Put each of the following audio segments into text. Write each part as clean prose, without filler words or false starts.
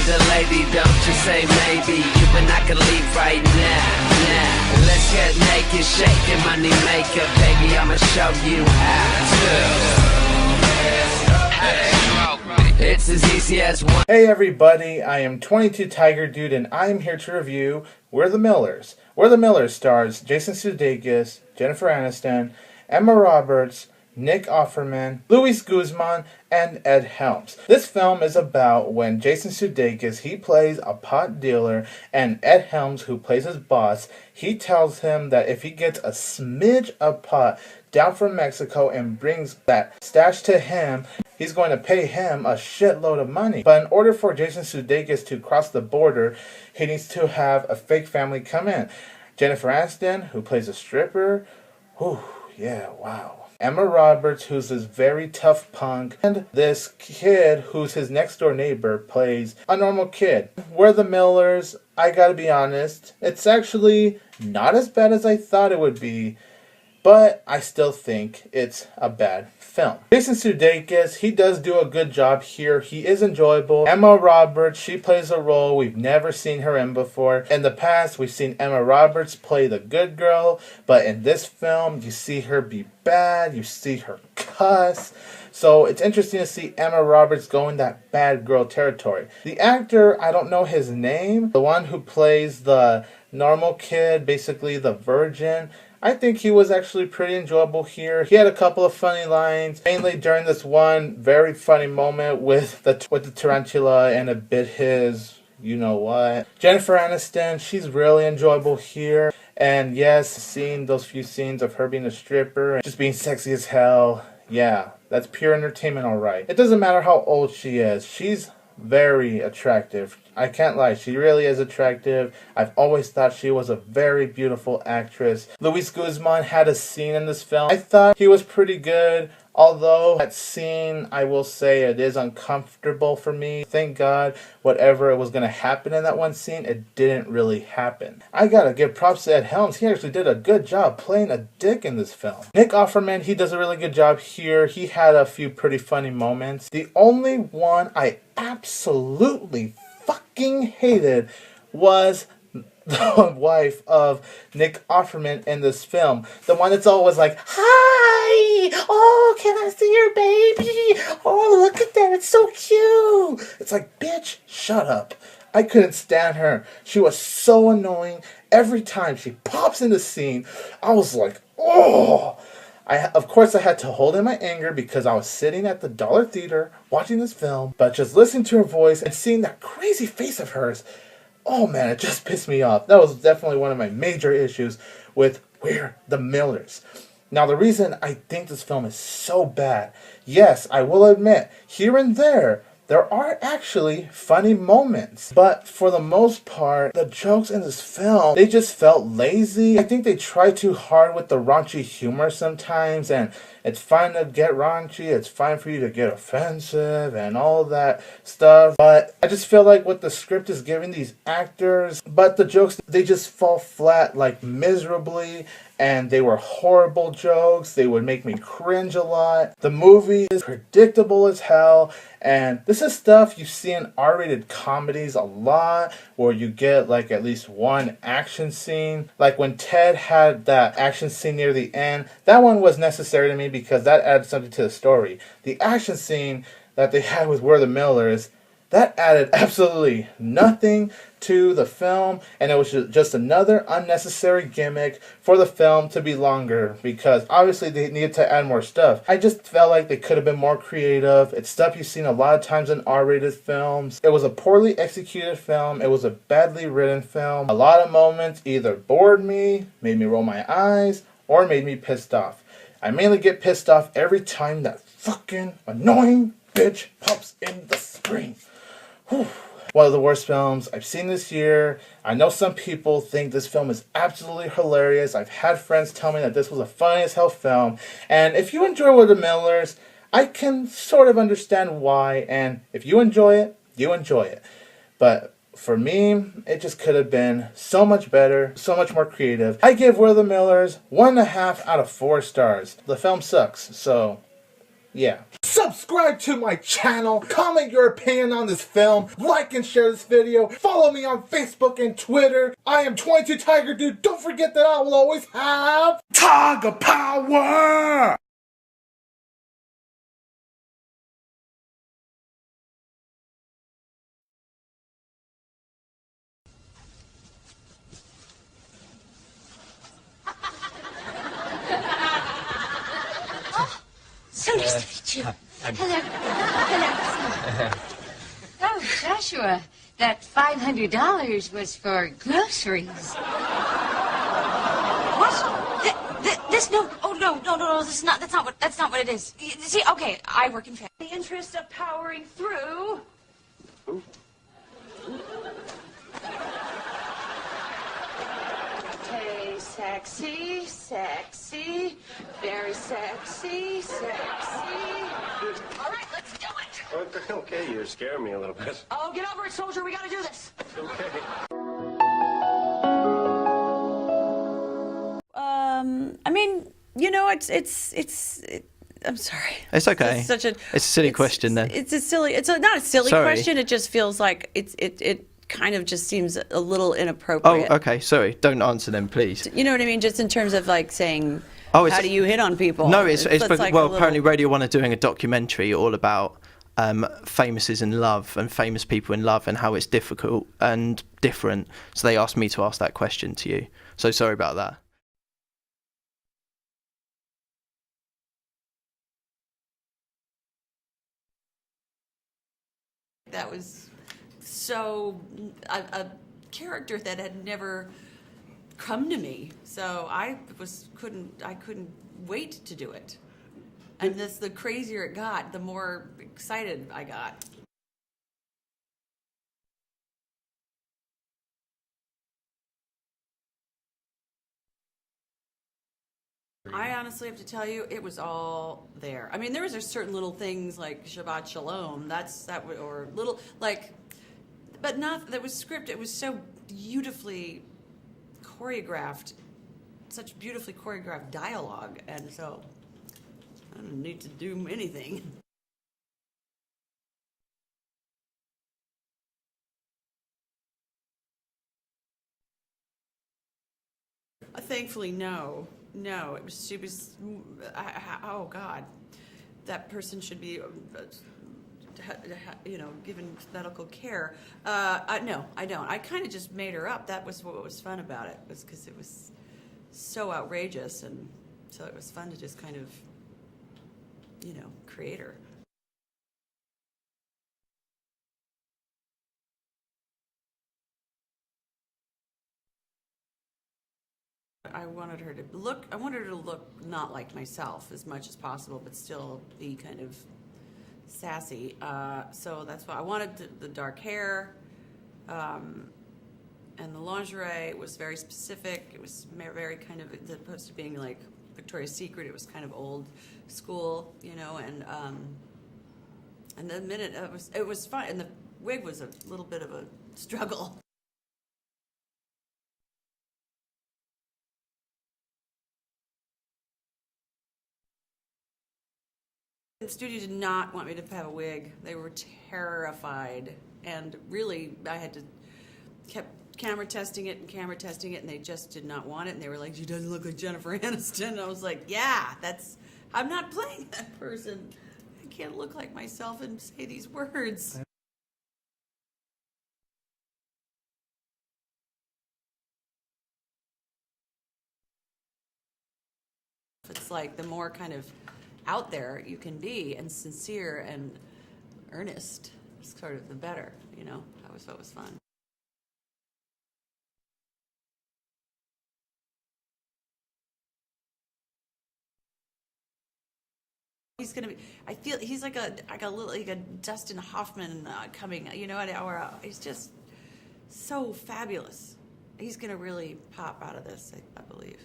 tender lady, don't you say maybe. You and I can leave right now. Let's get naked, shaking money maker. Baby, I'ma show you how to. It's as easy as one. Hey everybody, I am 22 Tiger Dude and I am here to review We're the Millers. We're the Millers stars Jason Sudeikis, Jennifer Aniston, Emma Roberts, Nick Offerman, Luis Guzman, and Ed Helms. This film is about when Jason Sudeikis, he plays a pot dealer, and Ed Helms, who plays his boss, he tells him that if he gets a smidge of pot down from Mexico and brings that stash to him, he's going to pay him a shitload of money. But in order for Jason Sudeikis to cross the border, he needs to have a fake family come in. Jennifer Aniston, who plays a stripper, whew, yeah, wow. Emma Roberts, who's this very tough punk, and this kid who's his next door neighbor plays a normal kid. We're the Millers, I gotta be honest, it's actually not as bad as I thought it would be, but I still think it's a bad film. Jason Sudeikis, he does do a good job here. He is enjoyable. Emma Roberts, she plays a role we've never seen her in before. In the past, we've seen Emma Roberts play the good girl, but in this film, you see her be bad, you see her cuss. So it's interesting to see Emma Roberts go in that bad girl territory. The actor, I don't know his name, the one who plays the normal kid, basically the virgin, I think he was actually pretty enjoyable here. He had a couple of funny lines, mainly during this one very funny moment with the tarantula, and it bit his you know what. Jennifer Aniston, she's really enjoyable here. And yes, seeing those few scenes of her being a stripper and just being sexy as hell, yeah, that's pure entertainment, alright. It doesn't matter how old she is. She's very attractive. I can't lie, she really is attractive. I've always thought she was a very beautiful actress. Luis Guzman had a scene in this film. I thought he was pretty good, although that scene, I will say, it is uncomfortable for me. Thank God, whatever was going to happen in that one scene, it didn't really happen. I gotta give props to Ed Helms. He actually did a good job playing a dick in this film. Nick Offerman, he does a really good job here. He had a few pretty funny moments. The only one I absolutely fucking hated was the wife of Nick Offerman in this film. The one that's always like, "Hi! Oh, can I see your baby? Oh, look at that, it's so cute!" It's like, bitch, shut up. I couldn't stand her. She was so annoying. Every time she pops in the scene, I was like, oh! Of course, I had to hold in my anger because I was sitting at the Dollar Theater watching this film, but just listening to her voice and seeing that crazy face of hers, oh man, it just pissed me off. That was definitely one of my major issues with We're the Millers. Now, the reason I think this film is so bad, yes, I will admit, here and there are actually funny moments. But for the most part, the jokes in this film, they just felt lazy. I think they try too hard with the raunchy humor sometimes, and it's fine to get raunchy, it's fine for you to get offensive and all that stuff. But I just feel like what the script is giving these actors, but the jokes, they just fall flat like miserably. And they were horrible jokes. They would make me cringe a lot. The movie is predictable as hell. And this is stuff you see in R-rated comedies a lot, where you get like at least one action scene. Like when Ted had that action scene near the end, that one was necessary to me because that added something to the story. The action scene that they had with We're the Millers, that added absolutely nothing to the film, and it was just another unnecessary gimmick for the film to be longer, because obviously they needed to add more stuff. I just felt like they could have been more creative. It's stuff you've seen a lot of times in R-rated films. It was a poorly executed film. It was a badly written film. A lot of moments either bored me, made me roll my eyes, or made me pissed off. I mainly get pissed off every time that fucking annoying bitch pops in the screen. Whew. One of the worst films I've seen this year. I know some people think this film is absolutely hilarious. I've had friends tell me that this was a funny as hell film. And if you enjoy We're the Millers, I can sort of understand why. And if you enjoy it, you enjoy it. But for me, it just could have been so much better, so much more creative. I give We're the Millers 1.5 out of 4 stars. The film sucks, so Yeah. Subscribe to my channel, comment your opinion on this film, like and share this video, follow me on Facebook and Twitter. I am 22 Tiger Dude. Don't forget that I will always have Tiger Power! So nice to meet you. Hello. Hello. Oh, Joshua, that $500 was for groceries. What? This no. Oh no. That's not what it is. See, okay, I work in the interest of powering through. Ooh. Okay, sexy, very sexy. All right, let's do it. Okay, you're scaring me a little bit. Oh, get over it, soldier. We gotta do this. Okay. I mean, you know, it's I'm sorry. It's okay. It's a silly question then. It's not a silly question. It just feels like it kind of just seems a little inappropriate. Oh, okay. Sorry. Don't answer them, please. You know what I mean? Just in terms of like saying, how do you hit on people? No, it's like well, apparently Radio 1 are doing a documentary all about famouses in love and famous people in love and how it's difficult and different. So they asked me to ask that question to you. So sorry about that. That was so a character that had never come to me, so I couldn't wait to do it. And the crazier it got, the more excited I got. I honestly have to tell you, it was all there. I mean, there was certain little things like Shabbat Shalom, or little like, but not that was scripted. It was so beautifully choreographed, such beautifully choreographed dialogue, and so I don't need to do anything. Thankfully, no. She was. Oh God, that person should be, given medical care. No, I don't. I kind of just made her up. That was what was fun about it. Was because it was so outrageous, and so it was fun to just kind of, create her. I wanted her to look not like myself as much as possible, but still be kind of sassy. So that's why I wanted the dark hair, and the lingerie was very specific. It was very kind of, as opposed to being like Victoria's Secret, it was kind of old school, and the minute it was fun, and the wig was a little bit of a struggle. The studio did not want me to have a wig. They were terrified, and really I had to kept camera testing it, and they just did not want it, and they were like, she doesn't look like Jennifer Aniston. And I was like, yeah, I'm not playing that person. I can't look like myself and say these words. It's like the more kind of out there you can be and sincere and earnest, sort of the better, That was what was fun. He's gonna be. I feel he's like a Dustin Hoffman coming. He's just so fabulous. He's gonna really pop out of this, I believe.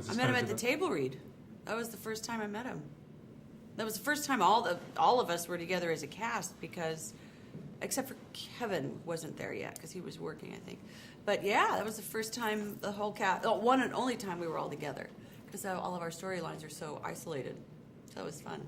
I met him at the table read. That was the first time I met him. That was the first time all of us were together as a cast, because except for Kevin wasn't there yet because he was working, I think. But yeah, that was the first time the whole one and only time we were all together, because all of our storylines are so isolated. So it was fun.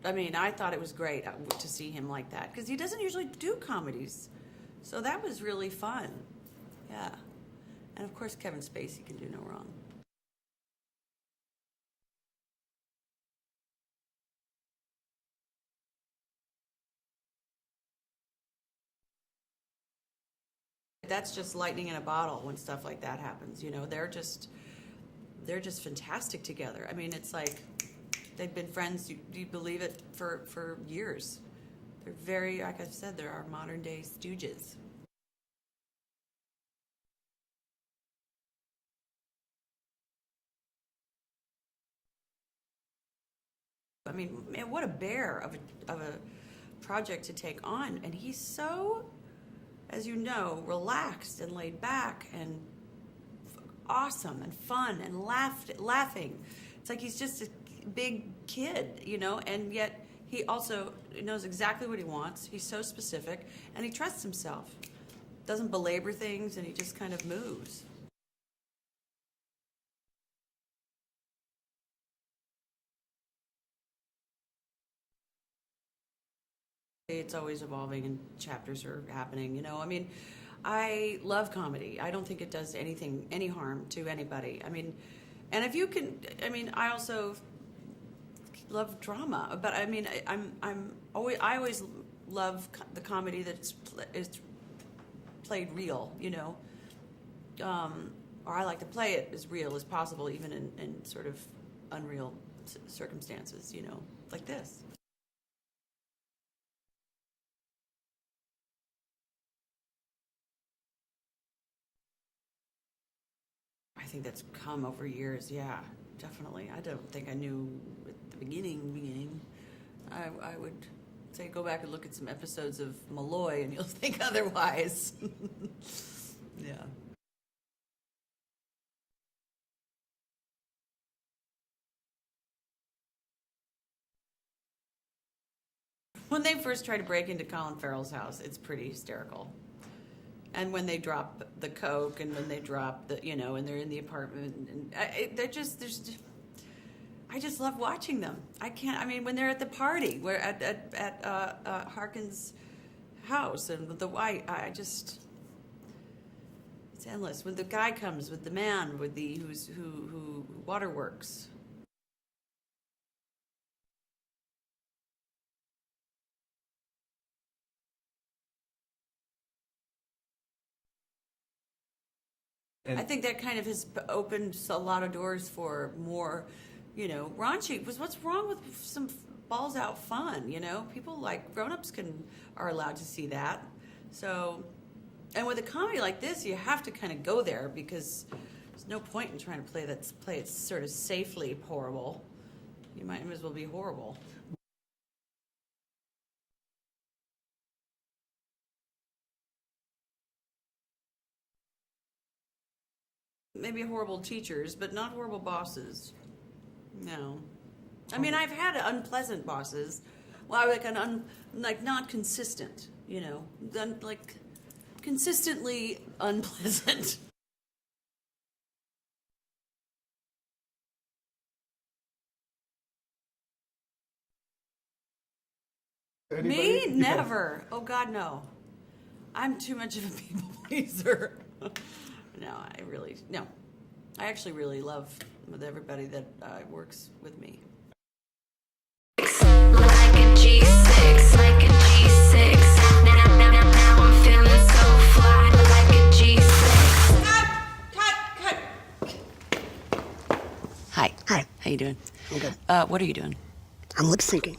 I mean, I thought it was great to see him like that, because he doesn't usually do comedies. So that was really fun. Yeah. And of course, Kevin Spacey can do no wrong. That's just lightning in a bottle when stuff like that happens. You know, they're just fantastic together. I mean, it's like they've been friends, do you believe it, for years. They're very, like I said, they're our modern day stooges. I mean, man, what a bear of a project to take on. And he's so, as you know, relaxed and laid back and awesome and fun and laughing. It's like he's just a big kid, you know, and yet he also knows exactly what he wants. He's so specific, and he trusts himself. Doesn't belabor things, and he just kind of moves. It's always evolving and chapters are happening, you know. I mean, I love comedy. I don't think it does any harm to anybody. I mean, and if you can, I mean, I also love drama, but I mean, I always love the comedy that is played real, you know. Or I like to play it as real as possible, even in sort of unreal circumstances, you know, like this. I think that's come over years, yeah, definitely. I don't think I knew at the beginning. I would say go back and look at some episodes of Malloy and you'll think otherwise. Yeah. When they first try to break into Colin Farrell's house, it's pretty hysterical. And when they drop the coke, and when they drop the, you know, and they're in the apartment, and I just love watching them. I can't. I mean, when they're at the party, where at Harkin's house, and the white, it's endless. When the guy comes with the man with the who waterworks. I think that kind of has opened a lot of doors for more, you know, raunchy. What's wrong with some balls out fun? You know, people like grown-ups are allowed to see that. So, and with a comedy like this, you have to kind of go there, because there's no point in trying to play it sort of safely horrible. You might as well be horrible. Maybe horrible teachers, but not horrible bosses. No. I mean, I've had unpleasant bosses. Well, like not consistent, you know, like consistently unpleasant. Me? Never. Oh, God, no. I'm too much of a people pleaser. No, I actually really love with everybody that works with me. Like a G6, like a G6. Now I'm feeling so fly, like a G6. Cut. Hi. Hi. How you doing? I'm good. What are you doing? I'm lip syncing.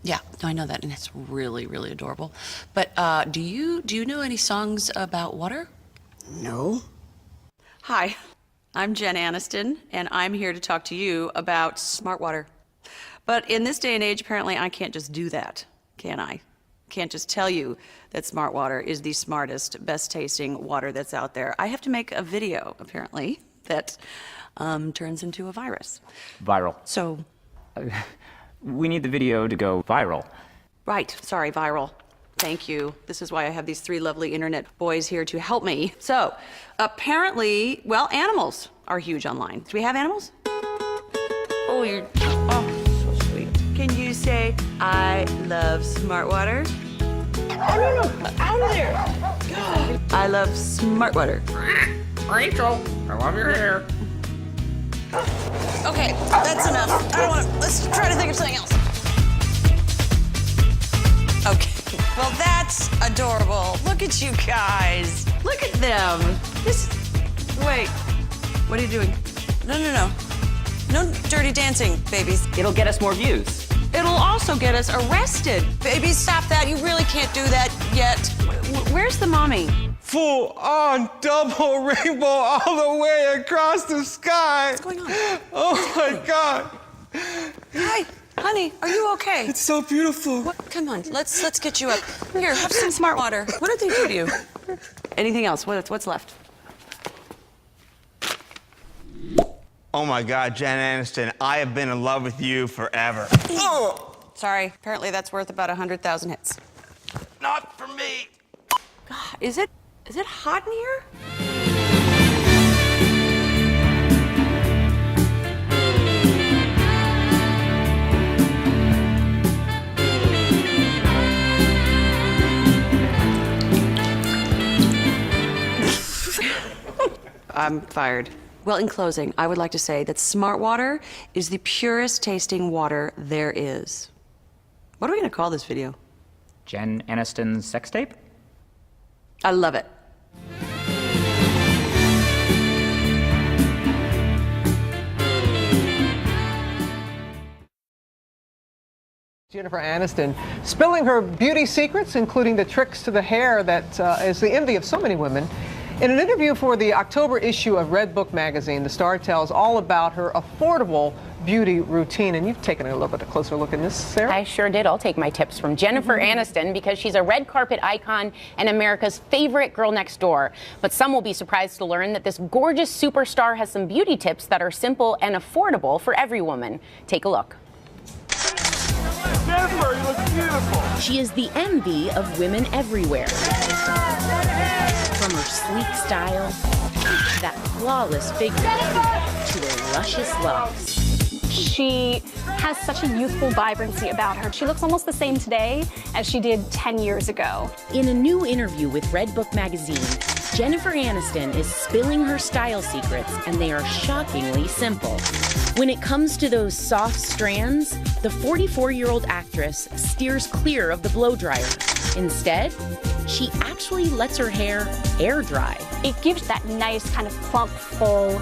Yeah, no, I know that, and it's really, really adorable. But do you know any songs about water? No. Hi, I'm Jen Aniston, and I'm here to talk to you about smart water. But in this day and age, apparently I can't just do that, can I? Can't just tell you that smart water is the smartest, best tasting water that's out there. I have to make a video, apparently. that turns into a virus. Viral. So, We need the video to go viral. right, sorry, viral. Thank you. This is why I have these three lovely internet boys here to help me. So, apparently, well, animals are huge online. Do we have animals? Oh, you're, oh, so sweet. Can you say, I love smart water? Out of there! God. I love smart water. Rachel, I love your hair. Okay, that's enough. I don't want to, let's try to think of something else. Okay, well, that's adorable. Look at you guys. Look at them. Wait, what are you doing? No. No dirty dancing, babies. It'll get us more views. It'll also get us arrested. Babies, stop that. You really can't do that yet. Where's the mommy? Full on double rainbow all the way across the sky. What's going on? Oh my God. Hi, honey, are you okay? It's so beautiful. What? Come on, let's get you up. Here, have some smart water. What did they do to you? Anything else? What's left? Oh my God, Jen Aniston, I have been in love with you forever. Oh, Sorry, apparently that's worth about 100,000 hits. not for me. God, is it hot in here? I'm fired. Well, in closing, I would like to say that smart water is the purest tasting water there is. What are we going to call this video? Jen Aniston's sex tape? I love it. Jennifer Aniston spilling her beauty secrets, including the tricks to the hair that is the envy of so many women. In an interview for the October issue of Red Book magazine, the star tells all about her affordable beauty routine. And you've taken a little bit closer look at this, Sarah? I sure did. I'll take my tips from Jennifer Aniston because she's a red carpet icon and America's favorite girl next door. But some will be surprised to learn that this gorgeous superstar has some beauty tips that are simple and affordable for every woman. Take a look. Jennifer, you look beautiful. She is the envy of women everywhere. From her sleek style, that flawless figure, to her luscious locks. She has such a youthful vibrancy about her. She looks almost the same today as she did 10 years ago. In a new interview with Red Book magazine, Jennifer Aniston is spilling her style secrets, and they are shockingly simple. When it comes to those soft strands, the 44-year-old actress steers clear of the blow dryer. Instead, she actually lets her hair air dry. It gives that nice kind of plump, full,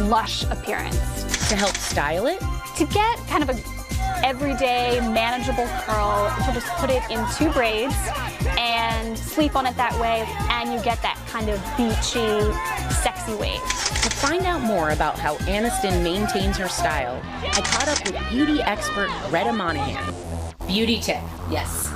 lush appearance. To help style it, To get kind of a everyday manageable curl, she'll just put it in 2 braids and sleep on it that way, and you get that kind of beachy, sexy wave. to find out more about how Aniston maintains her style, I caught up with beauty expert Retta Monahan. Beauty tip, yes.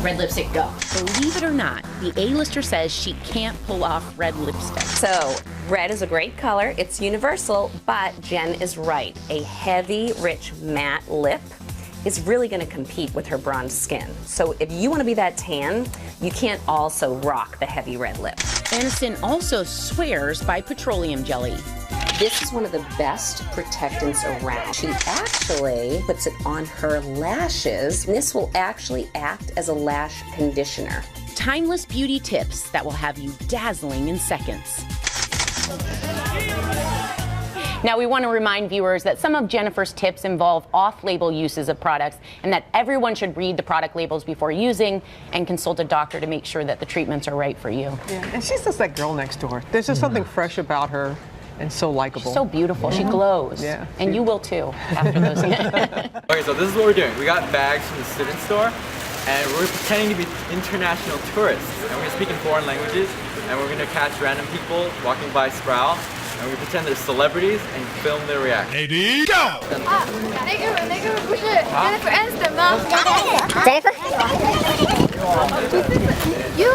Red lipstick, go. Believe it or not, the A-lister says she can't pull off red lipstick. So, red is a great color. It's universal, but Jen is right. A heavy, rich, matte lip is really going to compete with her bronze skin. So if you want to be that tan, you can't also rock the heavy red lip. Aniston also swears by petroleum jelly. This is one of the best protectants around. She actually puts it on her lashes. This will actually act as a lash conditioner. Timeless beauty tips that will have you dazzling in seconds. Now, we want to remind viewers that some of Jennifer's tips involve off-label uses of products and that everyone should read the product labels before using and consult a doctor to make sure that the treatments are right for you. Yeah, and she's just that girl next door. There's just something fresh about her and so likable. She's so beautiful. She glows. Yeah. And you will too after those. Okay, so this is what we're doing. We got bags from the student store, and we're pretending to be international tourists. And we're going to speak in foreign languages, and we're going to catch random people walking by Sproul, and we pretend they're celebrities and film their reaction. Lady, go! 那个不是 Jennifer Aniston 吗 Jennifer? You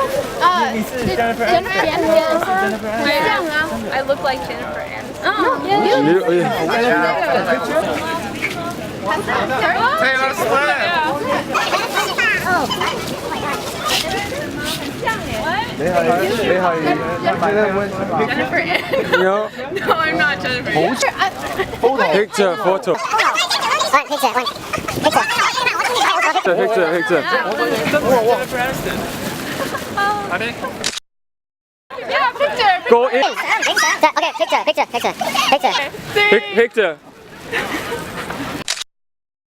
Jennifer Aniston. Jennifer Aniston. I look like Jennifer Aniston. Hey, let's Jennifer Aniston. No, I'm not Jennifer Aniston. Picture, photo. Picture. Jennifer Aniston. Yeah, picture. Go in. Okay, picture. Picture.